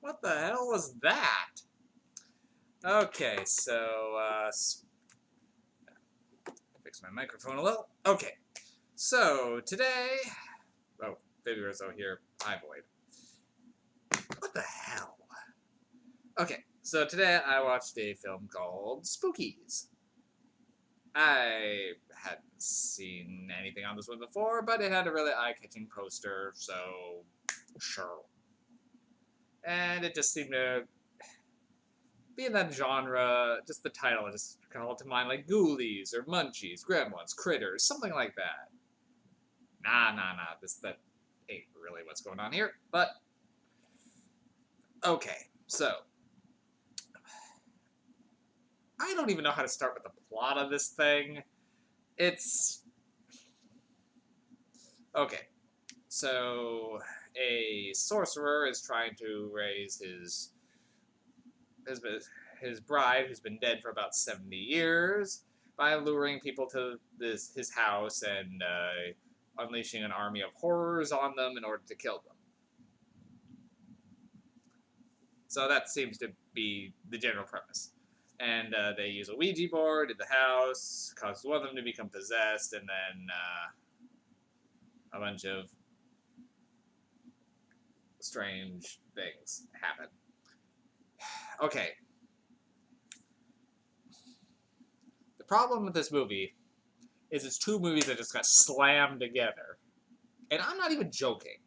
What the hell was that? Okay, so, fix my microphone a little. Okay, so today... Oh, Baby Rizzo here. Hi, Boyd. What the hell? Okay, so today I watched a film called Spookies. I hadn't seen anything on this one before, but it had a really eye-catching poster, so sure. And it just seemed to be in that genre, just the title just called to mind, like Ghoulies or Munchies, Gremlins, Critters, something like that. Nah, that ain't really what's going on here, but okay, so I don't even know how to start with the plot of this thing. It's okay. So a sorcerer is trying to raise his his bride, who's been dead for about 70 years, by luring people to his house and unleashing an army of horrors on them in order to kill them. So that seems to be the general premise. And they use a Ouija board in the house, causes one of them to become possessed, and then a bunch of strange things happen. Okay. The problem with this movie is it's two movies that just got slammed together. And I'm not even joking.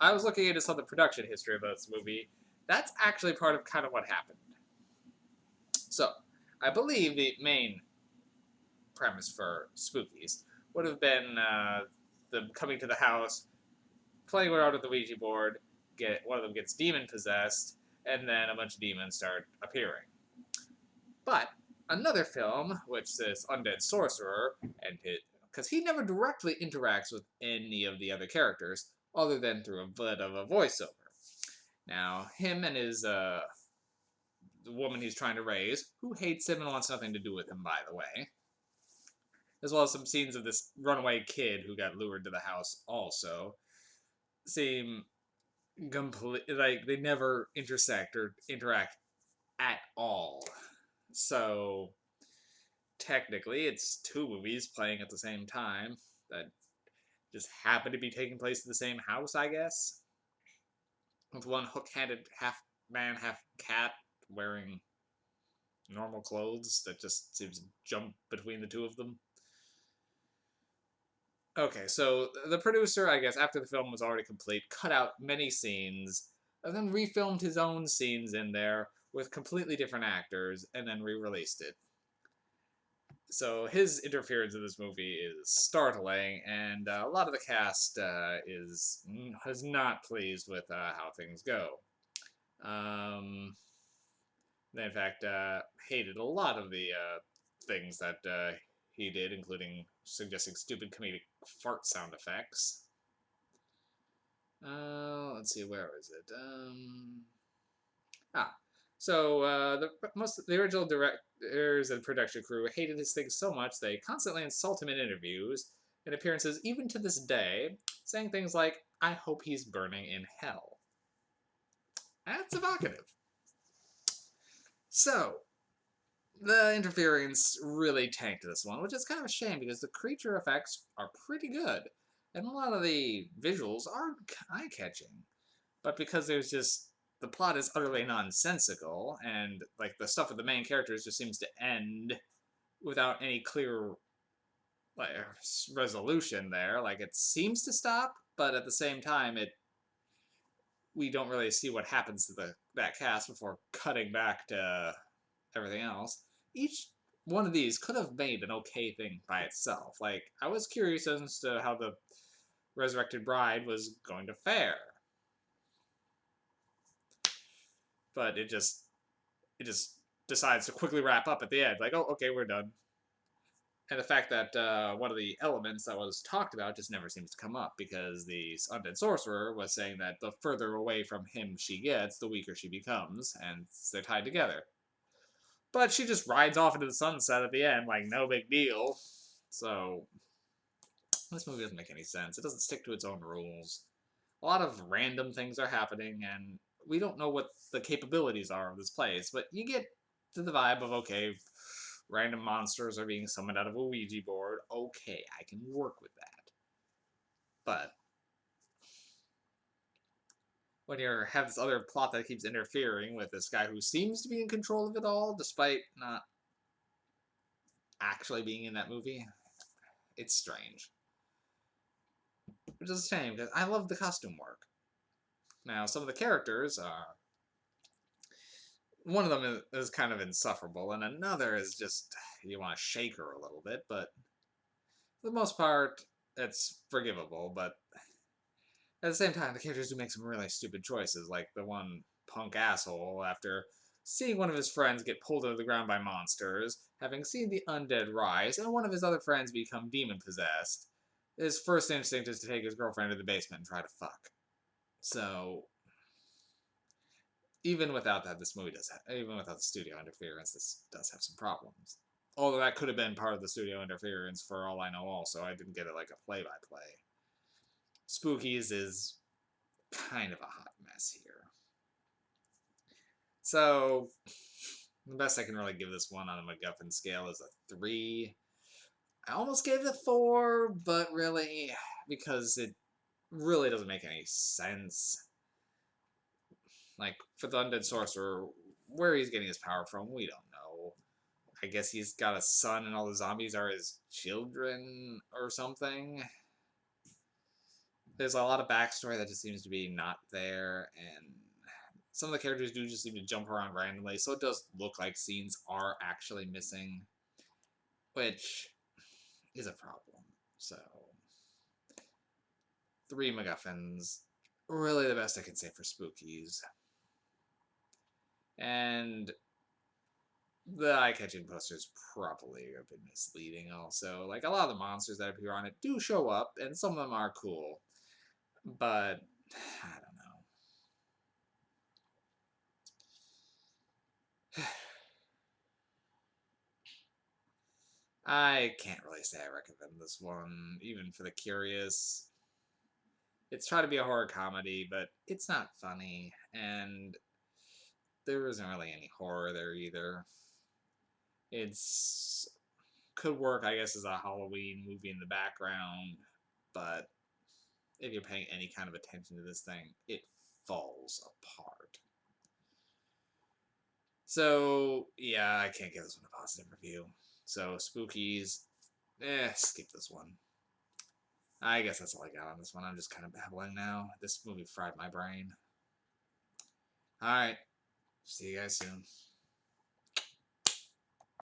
I was looking into some of the production history of this movie. That's actually part of kind of what happened. So, I believe the main premise for Spookies would have been them coming to the house, playing around with the Ouija board, one of them gets demon possessed, and then a bunch of demons start appearing. But another film, which this undead sorcerer and his, because he never directly interacts with any of the other characters, other than through a bit of a voiceover. Now, him and his the woman he's trying to raise, who hates him and wants nothing to do with him, by the way, as well as some scenes of this runaway kid who got lured to the house, also seem complete like they never intersect or interact at all. So technically, it's two movies playing at the same time that just happen to be taking place in the same house, I guess. With one hook-handed half man, half cat wearing normal clothes that just seems to jump between the two of them. Okay, so the producer, I guess, after the film was already complete, cut out many scenes and then refilmed his own scenes in there with completely different actors and then re-released it. So his interference in this movie is startling, and a lot of the cast is not pleased with how things go. They in fact hated a lot of the things that he did, including suggesting stupid comedic fart sound effects. Let's see, where is it? So the original directors and production crew hated his things so much they constantly insult him in interviews and appearances, even to this day, saying things like, "I hope he's burning in hell." That's evocative. So, the interference really tanked this one, which is kind of a shame because the creature effects are pretty good, and a lot of the visuals are eye-catching. But because there's just the plot is utterly nonsensical, and like the stuff with the main characters just seems to end without any clear like resolution there. Like it seems to stop, but at the same time, we don't really see what happens to that cast before cutting back to everything else. Each one of these could have made an okay thing by itself. Like I was curious as to how the resurrected bride was going to fare, but it just decides to quickly wrap up at the end. Like, oh, okay, we're done. And the fact that one of the elements that was talked about just never seems to come up because the undead sorcerer was saying that the further away from him she gets, the weaker she becomes, and they're tied together. But she just rides off into the sunset at the end, like no big deal. So this movie doesn't make any sense. It doesn't stick to its own rules. A lot of random things are happening, and we don't know what the capabilities are of this place, but you get to the vibe of, okay, random monsters are being summoned out of a Ouija board. Okay, I can work with that. But when you have this other plot that keeps interfering with this guy who seems to be in control of it all, despite not actually being in that movie, it's strange. Which is a shame, because I love the costume work. Now, some of the characters are... One of them is kind of insufferable, and another is just... You want to shake her a little bit, but... For the most part, it's forgivable, but... At the same time, the characters do make some really stupid choices, like the one punk asshole, after seeing one of his friends get pulled into the ground by monsters, having seen the undead rise, and one of his other friends become demon-possessed, his first instinct is to take his girlfriend to the basement and try to fuck. So, even without that, this movie does have, even without the studio interference, this does have some problems. Although that could have been part of the studio interference for all I know also. I didn't get it like a play-by-play. Spookies is kind of a hot mess here. So, the best I can really give this one on a MacGuffin scale is a 3. I almost gave it a 4, but really, because it really doesn't make any sense. Like, for the Undead Sorcerer, where he's getting his power from, we don't know. I guess he's got a son and all the zombies are his children or something. There's a lot of backstory that just seems to be not there, and some of the characters do just seem to jump around randomly, so it does look like scenes are actually missing, which is a problem. So, 3 MacGuffins. Really the best I can say for Spookies. And the eye-catching posters probably a bit misleading also. Like, a lot of the monsters that appear on it do show up, and some of them are cool. But, I don't know. I can't really say I recommend this one, even for the curious. It's trying to be a horror comedy, but it's not funny, and there isn't really any horror there either. It's could work, I guess, as a Halloween movie in the background, but if you're paying any kind of attention to this thing, it falls apart. So, yeah, I can't give this one a positive review. So, Spookies, skip this one. I guess that's all I got on this one. I'm just kind of babbling now. This movie fried my brain. Alright, see you guys soon.